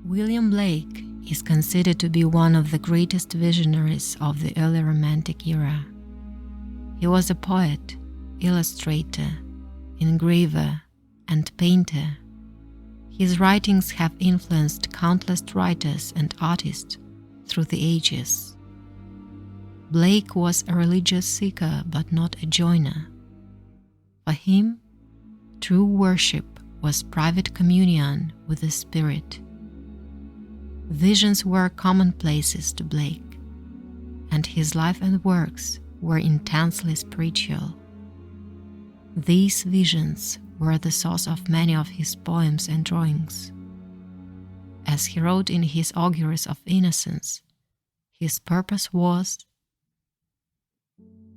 William Blake is considered to be one of the greatest visionaries of the early Romantic era. He was a poet, illustrator, engraver, and painter. His writings have influenced countless writers and artists through the ages. Blake was a religious seeker but not a joiner. For him, true worship was private communion with the Spirit. Visions were commonplaces to Blake, and his life and works were intensely spiritual. These visions were the source of many of his poems and drawings. As he wrote in his Auguries of Innocence, his purpose was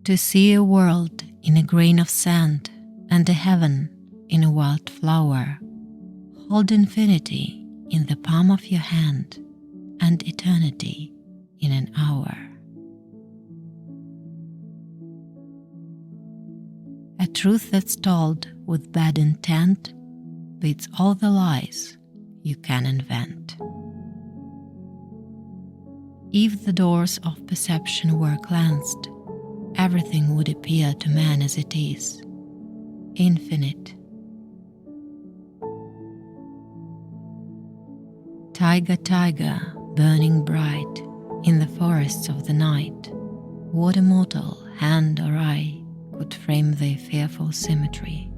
to see a world in a grain of sand and a heaven in a wild flower. Hold infinity in the palm of your hand and eternity in an hour. A truth that's told with bad intent beats all the lies you can invent. If the doors of perception were cleansed, everything would appear to man as it is, infinite. Tiger, tiger, burning bright in the forests of the night, what immortal hand or eye could frame their fearful symmetry?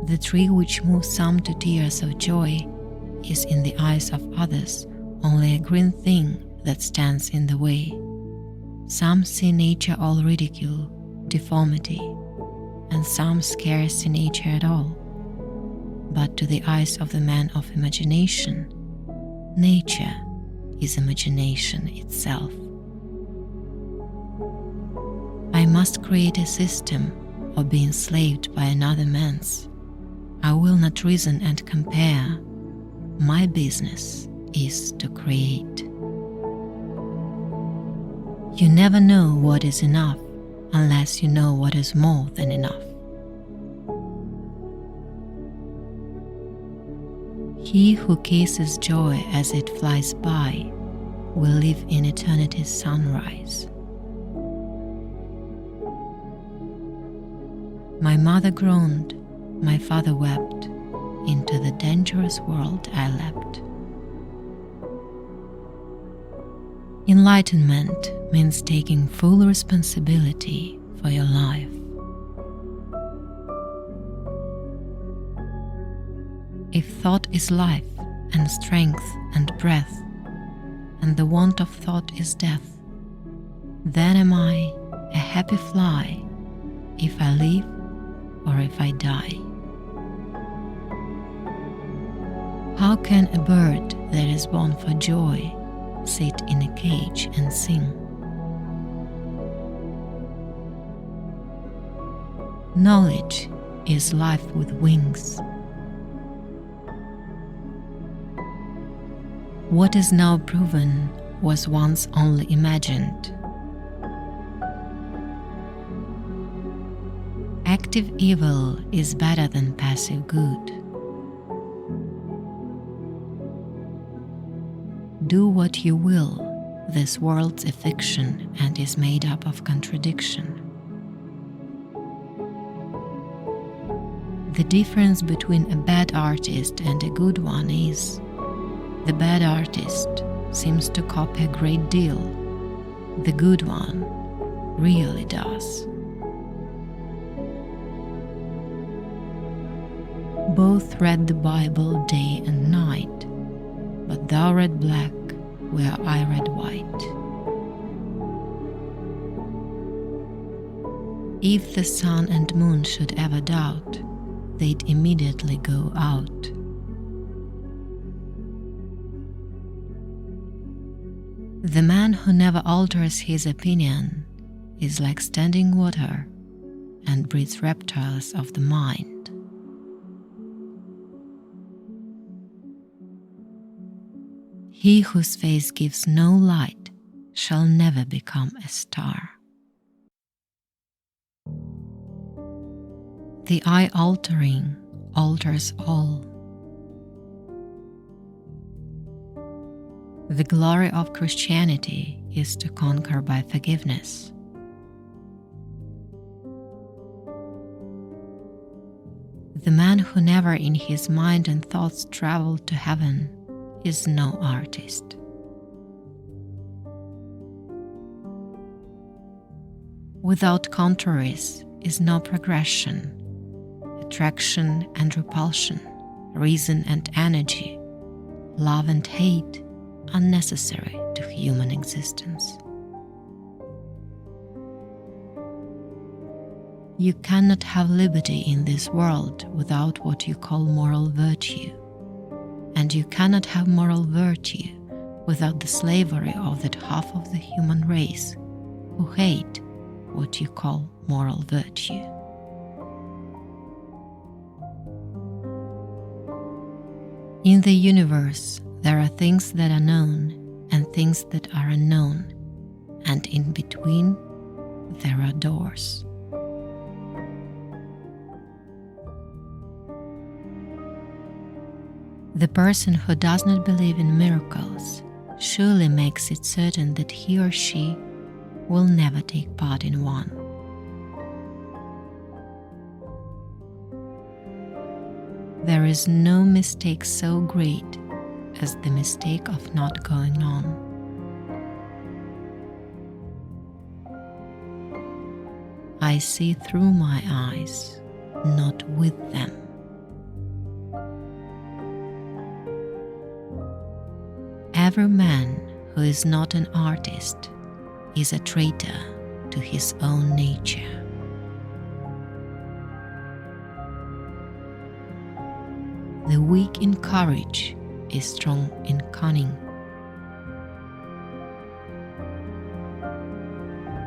The tree which moves some to tears of joy is in the eyes of others only a green thing that stands in the way. Some see nature all ridicule, deformity, and some scarce see nature at all. But to the eyes of the man of imagination, nature is imagination itself. I must create a system or be enslaved by another man's. I will not reason and compare. My business is to create. You never know what is enough unless you know what is more than enough. He who kisses joy as it flies by will live in eternity's sunrise. My mother groaned, my father wept, into the dangerous world I leapt. Enlightenment means taking full responsibility for your life. If thought is life and strength and breath, and the want of thought is death, then am I a happy fly if I live or if I die. How can a bird that is born for joy sit in a cage and sing? Knowledge is life with wings. What is now proven was once only imagined. Active evil is better than passive good. Do what you will, this world's a fiction and is made up of contradiction. The difference between a bad artist and a good one is the bad artist seems to copy a great deal. The good one really does. Both read the Bible day and night, but thou read black where I read white. If the sun and moon should ever doubt, they'd immediately go out. The man who never alters his opinion is like standing water and breeds reptiles of the mind. He whose face gives no light shall never become a star. The eye-altering alters all. The glory of Christianity is to conquer by forgiveness. The man who never in his mind and thoughts traveled to heaven is no artist. Without contraries is no progression, attraction and repulsion, reason and energy, love and hate are necessary to human existence. You cannot have liberty in this world without what you call moral virtue, and you cannot have moral virtue without the slavery of that half of the human race who hate what you call moral virtue. In the universe, there are things that are known and things that are unknown, and in between, there are doors. The person who does not believe in miracles surely makes it certain that he or she will never take part in one. There is no mistake so great as the mistake of not going on. I see through my eyes, not with them. Every man who is not an artist is a traitor to his own nature. The weak in courage is strong in cunning.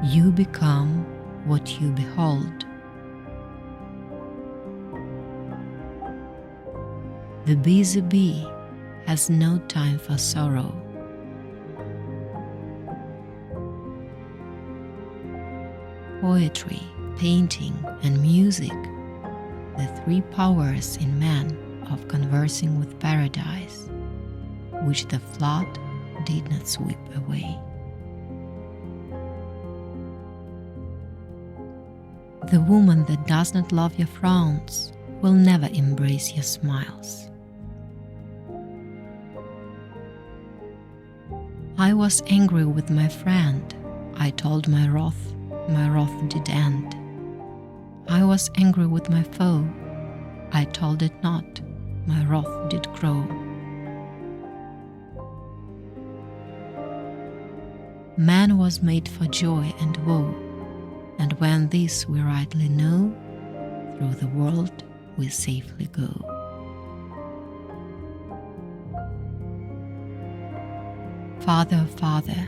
You become what you behold. The busy bee has no time for sorrow. Poetry, painting, and music, the three powers in man of conversing with paradise, which the flood did not sweep away. The woman that does not love your frowns will never embrace your smiles. I was angry with my friend. I told my wrath did end. I was angry with my foe. I told it not, my wrath did grow. Man was made for joy and woe, and when this we rightly know, through the world we safely go. Father, Father,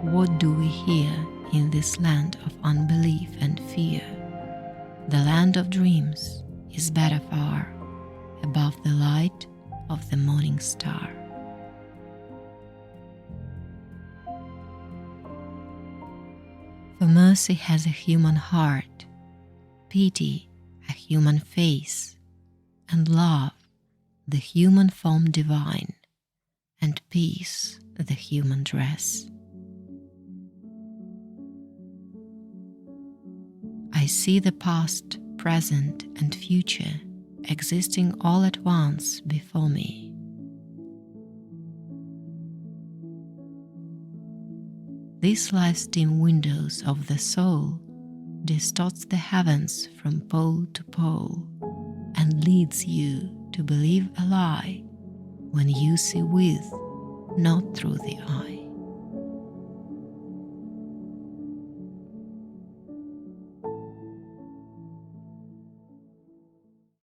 what do we hear in this land of unbelief and fear? The land of dreams is better far, above the light of the morning star. For mercy has a human heart, pity a human face, and love the human form divine, and peace the human dress. I see the past, present, and future existing all at once before me. These life's dim windows of the soul distorts the heavens from pole to pole and leads you to believe a lie when you see with, not through the eye.